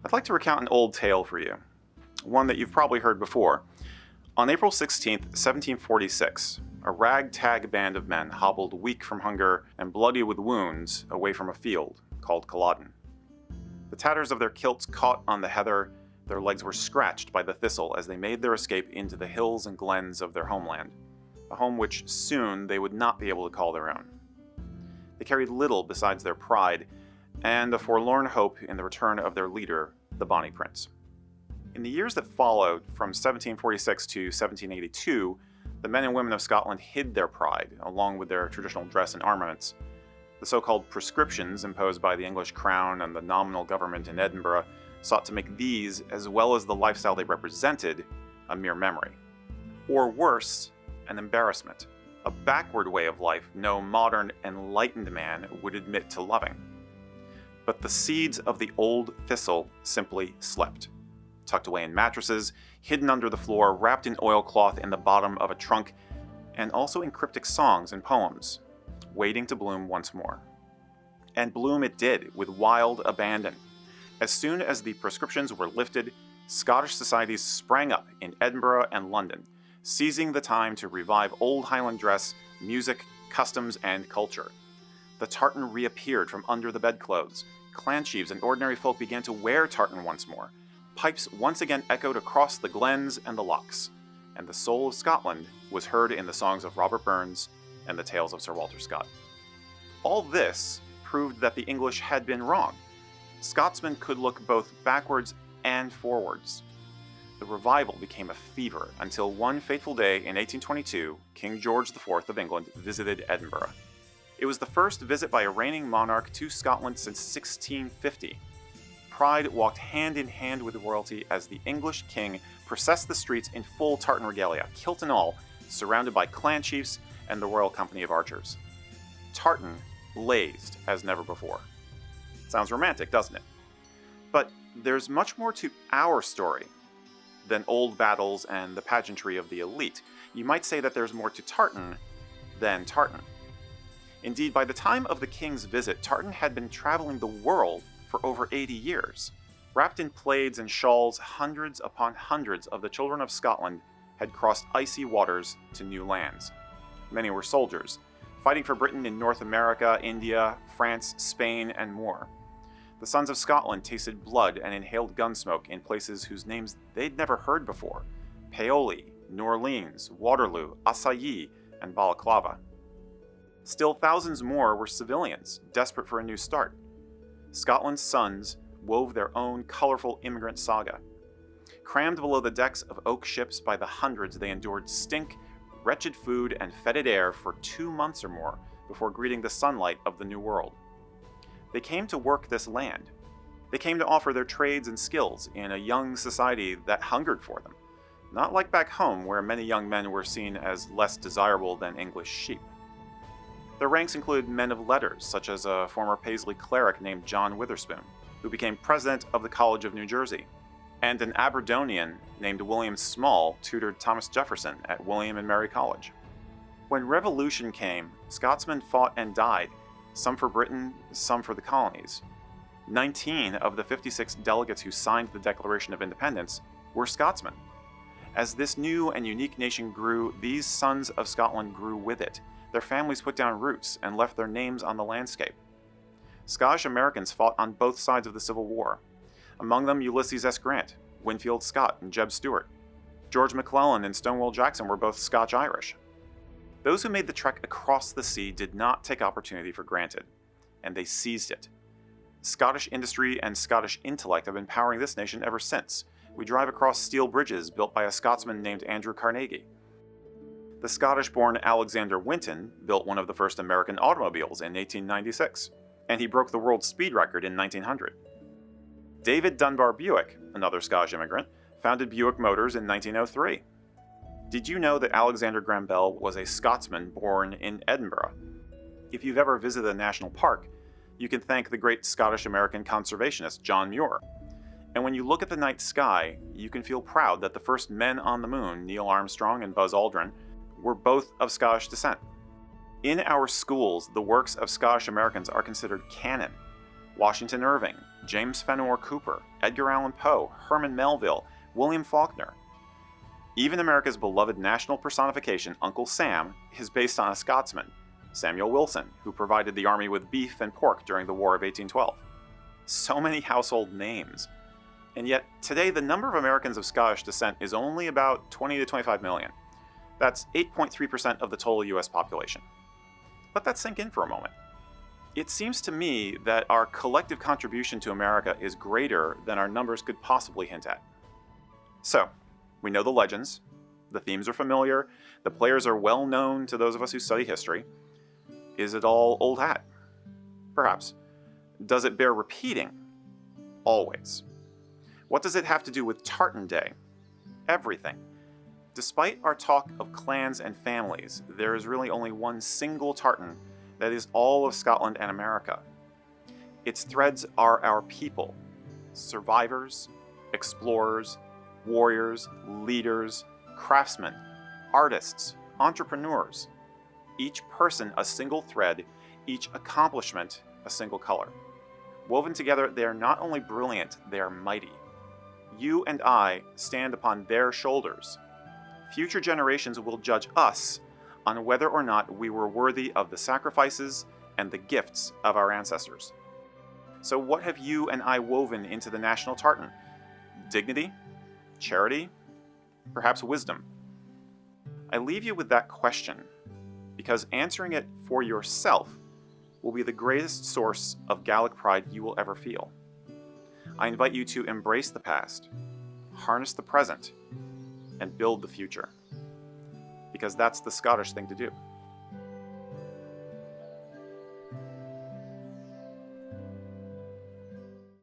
I'd like to recount an old tale for you, one that you've probably heard before. On April 16th, 1746, a ragtag band of men hobbled weak from hunger and bloody with wounds away from a field called Culloden. The tatters of their kilts caught on the heather, their legs were scratched by the thistle as they made their escape into the hills and glens of their homeland, a home which soon they would not be able to call their own. They carried little besides their pride and a forlorn hope in the return of their leader, the Bonnie Prince. In the years that followed, from 1746 to 1782, the men and women of Scotland hid their pride, along with their traditional dress and armaments. The so-called proscriptions imposed by the English crown and the nominal government in Edinburgh sought to make these, as well as the lifestyle they represented, a mere memory. Or worse, an embarrassment, a backward way of life no modern, enlightened man would admit to loving. But the seeds of the old thistle simply slept, tucked away in mattresses, hidden under the floor, wrapped in oilcloth in the bottom of a trunk, and also in cryptic songs and poems, waiting to bloom once more. And bloom it did, with wild abandon. As soon as the proscriptions were lifted, Scottish societies sprang up in Edinburgh and London, seizing the time to revive old Highland dress, music, customs, and culture. The tartan reappeared from under the bedclothes. Clan chiefs and ordinary folk began to wear tartan once more. Pipes once again echoed across the glens and the lochs, and the soul of Scotland was heard in the songs of Robert Burns and the tales of Sir Walter Scott. All this proved that the English had been wrong. Scotsmen could look both backwards and forwards. The revival became a fever until one fateful day in 1822, King George IV of England visited Edinburgh. It was the first visit by a reigning monarch to Scotland since 1650. Pride walked hand in hand with royalty as the English king processed the streets in full tartan regalia, kilt and all, surrounded by clan chiefs and the Royal Company of Archers. Tartan blazed as never before. Sounds romantic, doesn't it? But there's much more to our story than old battles and the pageantry of the elite. You might say that there's more to tartan than tartan. Indeed, by the time of the king's visit, tartan had been traveling the world for over 80 years. Wrapped in plaids and shawls, hundreds upon hundreds of the children of Scotland had crossed icy waters to new lands. Many were soldiers, fighting for Britain in North America, India, France, Spain, and more. The sons of Scotland tasted blood and inhaled gunsmoke in places whose names they'd never heard before: Paoli, New Orleans, Waterloo, Assayi, and Balaclava. Still, thousands more were civilians, desperate for a new start. Scotland's sons wove their own colorful immigrant saga. Crammed below the decks of oak ships by the hundreds, they endured stink, wretched food, and fetid air for 2 months or more before greeting the sunlight of the New World. They came to work this land. They came to offer their trades and skills in a young society that hungered for them, not like back home where many young men were seen as less desirable than English sheep. Their ranks included men of letters, such as a former Paisley cleric named John Witherspoon, who became president of the College of New Jersey, and an Aberdonian named William Small tutored Thomas Jefferson at William and Mary College. When Revolution came, Scotsmen fought and died, some for Britain, some for the colonies. 19 of the 56 delegates who signed the Declaration of Independence were Scotsmen. As this new and unique nation grew, these sons of Scotland grew with it. Their families put down roots and left their names on the landscape. Scottish Americans fought on both sides of the Civil War. Among them, Ulysses S. Grant, Winfield Scott, and Jeb Stuart. George McClellan and Stonewall Jackson were both Scotch-Irish. Those who made the trek across the sea did not take opportunity for granted, and they seized it. Scottish industry and Scottish intellect have been powering this nation ever since. We drive across steel bridges built by a Scotsman named Andrew Carnegie. The Scottish-born Alexander Winton built one of the first American automobiles in 1896, and he broke the world speed record in 1900. David Dunbar Buick, another Scottish immigrant, founded Buick Motors in 1903. Did you know that Alexander Graham Bell was a Scotsman born in Edinburgh? If you've ever visited a national park, you can thank the great Scottish-American conservationist John Muir. And when you look at the night sky, you can feel proud that the first men on the moon, Neil Armstrong and Buzz Aldrin, were both of Scottish descent. In our schools, the works of Scottish Americans are considered canon. Washington Irving, James Fenimore Cooper, Edgar Allan Poe, Herman Melville, William Faulkner. Even America's beloved national personification, Uncle Sam, is based on a Scotsman, Samuel Wilson, who provided the army with beef and pork during the War of 1812. So many household names. And yet, today the number of Americans of Scottish descent is only about 20 to 25 million. That's 8.3% of the total US population. Let that sink in for a moment. It seems to me that our collective contribution to America is greater than our numbers could possibly hint at. So, we know the legends, the themes are familiar, the players are well known to those of us who study history. Is it all old hat? Perhaps. Does it bear repeating? Always. What does it have to do with Tartan Day? Everything. Despite our talk of clans and families, there is really only one single tartan that is all of Scotland and America. Its threads are our people, survivors, explorers, warriors, leaders, craftsmen, artists, entrepreneurs. Each person a single thread, each accomplishment a single color. Woven together, they are not only brilliant, they are mighty. You and I stand upon their shoulders. Future generations will judge us on whether or not we were worthy of the sacrifices and the gifts of our ancestors. So what have you and I woven into the National Tartan? Dignity? Charity? Perhaps wisdom? I leave you with that question because answering it for yourself will be the greatest source of Gallic pride you will ever feel. I invite you to embrace the past, harness the present, and build the future. Because that's the Scottish thing to do.